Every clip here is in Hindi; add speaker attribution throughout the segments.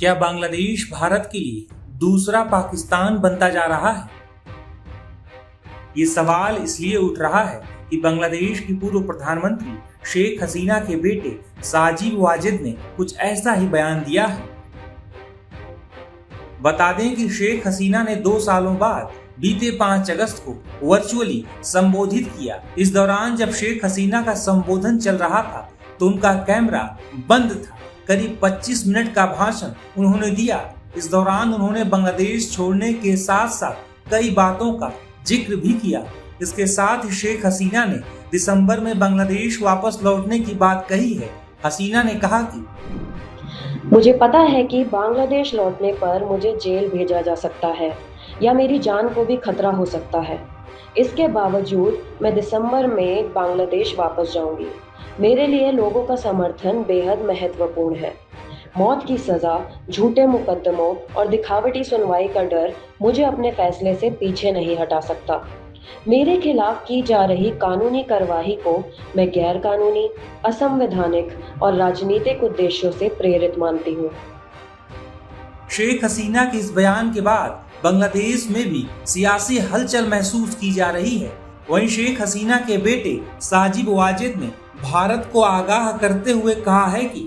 Speaker 1: क्या बांग्लादेश भारत के लिए दूसरा पाकिस्तान बनता जा रहा है? ये सवाल इसलिए उठ रहा है कि बांग्लादेश की पूर्व प्रधानमंत्री शेख हसीना के बेटे साजिद वाजिद ने कुछ ऐसा ही बयान दिया है। बता दें कि शेख हसीना ने 2 सालों बाद बीते 5 अगस्त को वर्चुअली संबोधित किया। इस दौरान जब शेख हसीना का संबोधन चल रहा था तो उनका कैमरा बंद था। करीब 25 मिनट का भाषण उन्होंने दिया। इस दौरान उन्होंने बांग्लादेश छोड़ने के साथ साथ कई बातों का जिक्र भी किया। इसके साथ ही शेख हसीना ने दिसंबर में बांग्लादेश वापस लौटने की बात कही है। हसीना ने कहा कि
Speaker 2: मुझे पता है कि बांग्लादेश लौटने पर मुझे जेल भेजा जा सकता है या मेरी जान को भी खतरा हो सकता है। इसके बावजूद मैं दिसंबर में बांग्लादेश वापस जाऊंगी। मेरे लिए लोगों का समर्थन बेहद महत्वपूर्ण है। मौत की सज़ा, झूठे मुकदमों और दिखावटी सुनवाई का डर मुझे अपने फैसले से पीछे नहीं हटा सकता। मेरे खिलाफ की जा रही कानूनी कार्रवाई को मैं गैर कानूनी, असंवैधानिक और राजनीतिक उद्देश्यों से प्रेरित मानती हूँ।
Speaker 1: शेख हसीना के इस बयान के बाद बांग्लादेश में भी सियासी हलचल महसूस की जा रही है। वहीं शेख हसीना के बेटे साजिद वाजिद ने भारत को आगाह करते हुए कहा है कि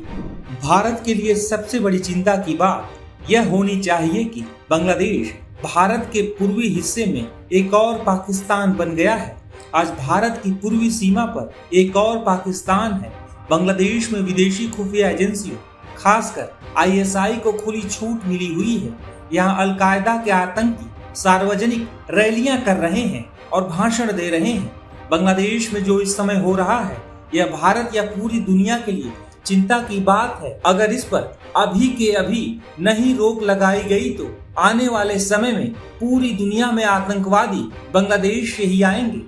Speaker 1: भारत के लिए सबसे बड़ी चिंता की बात यह होनी चाहिए कि बांग्लादेश भारत के पूर्वी हिस्से में एक और पाकिस्तान बन गया है। आज भारत की पूर्वी सीमा पर एक और पाकिस्तान है। बांग्लादेश में विदेशी खुफिया एजेंसियों, खासकर ISI को खुली छूट मिली हुई है। यहाँ अल-कायदा के आतंकी सार्वजनिक रैलियां कर रहे हैं और भाषण दे रहे हैं। बांग्लादेश में जो इस समय हो रहा है यह भारत या पूरी दुनिया के लिए चिंता की बात है। अगर इस पर अभी के अभी नहीं रोक लगाई गई तो आने वाले समय में पूरी दुनिया में आतंकवादी बांग्लादेश से ही आएंगे।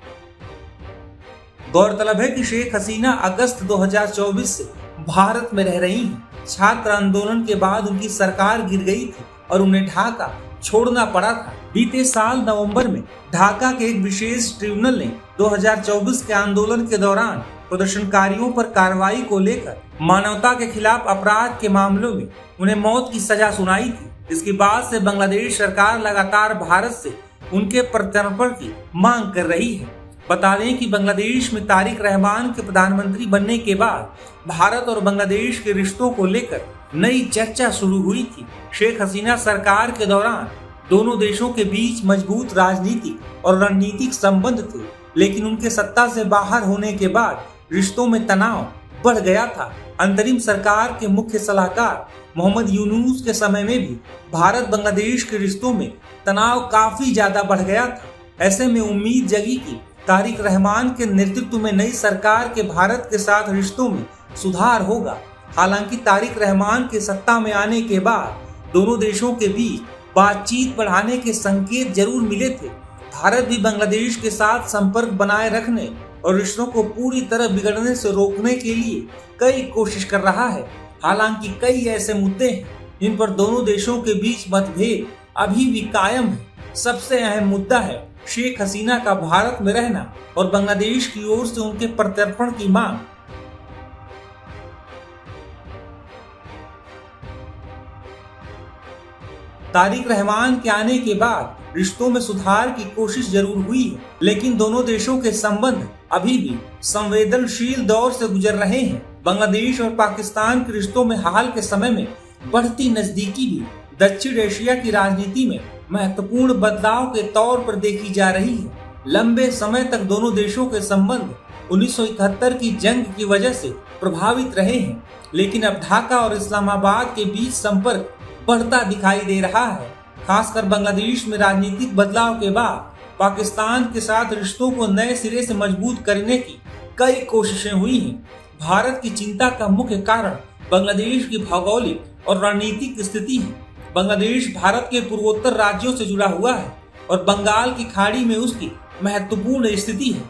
Speaker 1: गौरतलब है कि शेख हसीना अगस्त 2024 से भारत में रह रही हैं। छात्र आंदोलन के बाद उनकी सरकार गिर गई थी और उन्हें ढाका छोड़ना पड़ा था। बीते साल नवंबर में ढाका के एक विशेष ट्रिब्यूनल ने 2024 के आंदोलन के दौरान प्रदर्शनकारियों पर कार्रवाई को लेकर मानवता के खिलाफ अपराध के मामलों में उन्हें मौत की सजा सुनाई थी। इसके बाद से बांग्लादेश सरकार लगातार भारत से उनके प्रत्यर्पण की मांग कर रही है। बता दें कि बांग्लादेश में तारिक रहमान के प्रधानमंत्री बनने के बाद भारत और बांग्लादेश के रिश्तों को लेकर नई चर्चा शुरू हुई थी। शेख हसीना सरकार के दौरान दोनों देशों के बीच मजबूत राजनीतिक और रणनीतिक संबंध थे, लेकिन उनके सत्ता से बाहर होने के बाद रिश्तों में तनाव बढ़ गया था। अंतरिम सरकार के मुख्य सलाहकार मोहम्मद यूनुस के समय में भी भारत बांग्लादेश के रिश्तों में तनाव काफी ज्यादा बढ़ गया था। ऐसे में उम्मीद जगी कि तारिक रहमान के नेतृत्व में नई सरकार के भारत के साथ रिश्तों में सुधार होगा। हालांकि तारिक रहमान के सत्ता में आने के बाद दोनों देशों के बीच बातचीत बढ़ाने के संकेत जरूर मिले थे। भारत भी बांग्लादेश के साथ संपर्क बनाए रखने और रिश्तों को पूरी तरह बिगड़ने से रोकने के लिए कई कोशिश कर रहा है। हालांकि कई ऐसे मुद्दे हैं जिन पर दोनों देशों के बीच मतभेद अभी भी कायम है। सबसे अहम मुद्दा है शेख हसीना का भारत में रहना और बांग्लादेश की ओर से उनके प्रत्यर्पण की मांग। तारिक रहमान के आने के बाद रिश्तों में सुधार की कोशिश जरूर हुई है, लेकिन दोनों देशों के संबंध अभी भी संवेदनशील दौर से गुजर रहे हैं। बांग्लादेश और पाकिस्तान के रिश्तों में हाल के समय में बढ़ती नजदीकी भी दक्षिण एशिया की राजनीति में महत्वपूर्ण बदलाव के तौर पर देखी जा रही है। लंबे समय तक दोनों देशों के संबंध 1971 की जंग की वजह से प्रभावित रहे हैं, लेकिन अब ढाका और इस्लामाबाद के बीच संपर्क बढ़ता दिखाई दे रहा है। खासकर बांग्लादेश में राजनीतिक बदलाव के बाद पाकिस्तान के साथ रिश्तों को नए सिरे से मजबूत करने की कई कोशिशें हुई हैं। भारत की चिंता का मुख्य कारण बांग्लादेश की भौगोलिक और रणनीतिक स्थिति है। बांग्लादेश भारत के पूर्वोत्तर राज्यों से जुड़ा हुआ है और बंगाल की खाड़ी में उसकी महत्वपूर्ण स्थिति है।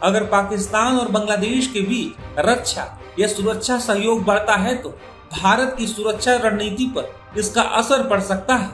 Speaker 1: अगर पाकिस्तान और बांग्लादेश के बीच रक्षा या सुरक्षा सहयोग बढ़ता है तो भारत की सुरक्षा रणनीति पर इसका असर पड़ सकता है।